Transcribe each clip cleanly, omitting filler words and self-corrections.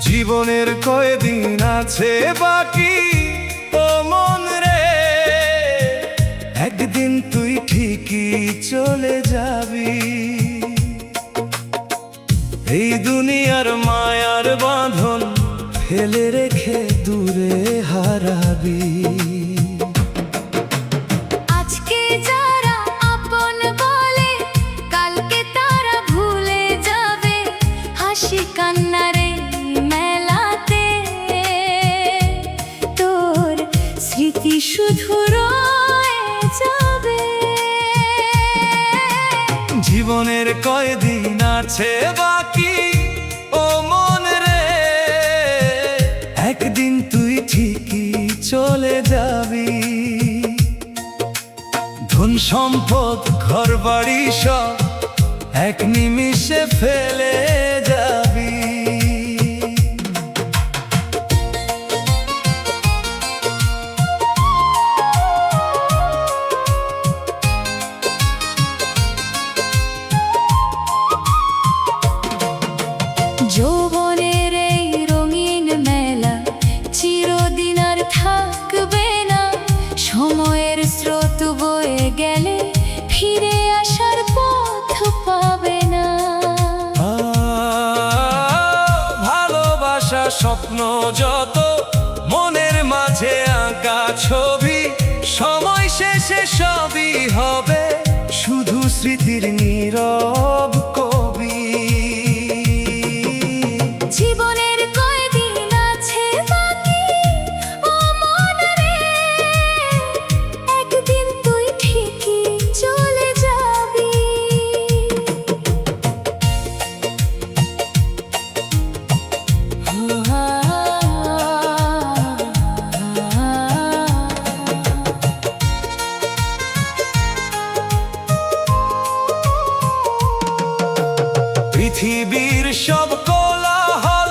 জীবনের কয়দিন আছে বাকি, ও মন রে, একদিন তুই ঠিকই চলে যাবি। এই দুনিয়ার মায়ার বাঁধন ফেলে রেখে দূরে হারাবি। আজকে যারা আপন বলে কালকে তারা ভুলে যাবে, হাসি কান্নার এই মেলাতে তোর স্মৃতি শুধু রয়ে যাবে। জীবনের কয়দিন আছে বাকি, ও মন রে, একদিন তুই ঠিকই চলে যাবি। ধন সম্পদ ঘর বাড়ি সব এক নিমিষে ফেলে যাবি। যৌবনের এই রঙিন মেলা চিরদিন আর থাকবে না, সময়ের স্রোত বয়ে গেলে ফিরে আসার পথ পাবে না। ভালোবাসা স্বপ্ন যত মনের মাঝে আঁকা ছবি, সময় শেষে সবই হবে শুধু স্মৃতির নীরব কবি। জীবনের কয়দিন আছে বাকি, ও মন রে, একদিন তুই ঠিকই চলে যাবি। পৃথিবীর সব কোলাহল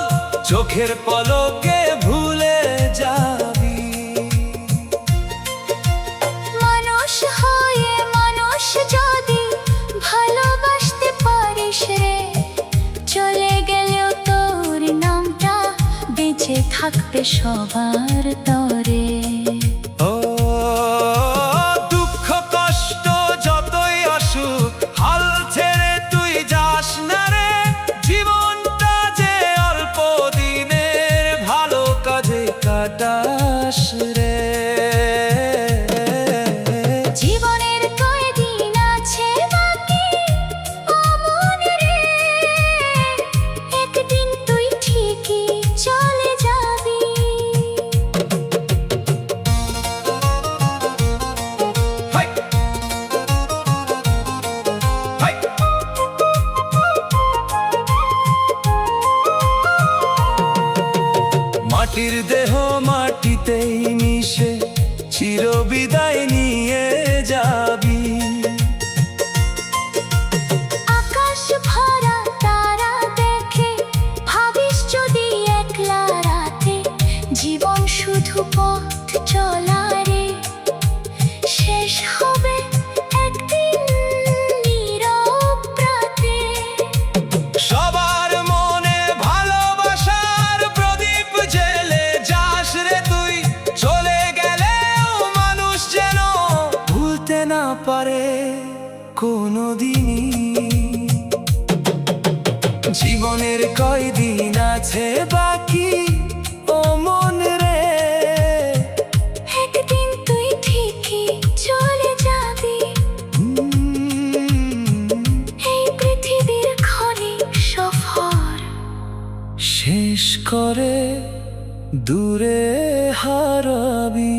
চোখের পলকে ভুলে যাবি। মানুষ হয়ে মানুষ যদি ভালোবাসতে পারিস রে, চলে গেলেও তোর নামটা বেঁচে থাকবে সবার তরে। ও দুঃখ কষ্ট যতই আসুক হাল ছেড়ে তুই যাস না রে, জীবনটা যে অল্প দিনের ভালো কাজে কাটাস রে। জীবনের কয়দিন আছে বাকি, ও মন রে, একদিন তুই ঠিকই চলে যাবি। হাই হাই মাটির দেহ মাটিতেই মিশে চিরবিদায় নিয়ে যাবি। আকাশ ভরা তারা দেখে ভাবিস যদি একলা রাতে, জীবন শুধু পথ চলা রে, শেষ হবে একদিন নীরব রাতে। সবার মনে ভালোবাসার প্রদীপ জেলে যাস রে তুই, চলে গেলেও মানুষ যেন ভুলতে না পারে কোনোদিনই। জীবনের কয়দিন আছে বাকি, ও মন রে, একদিন তুই ঠিকই চলে যাবি। এই পৃথিবীর ক্ষণিক সফর শেষ করে দূরে হারাবি।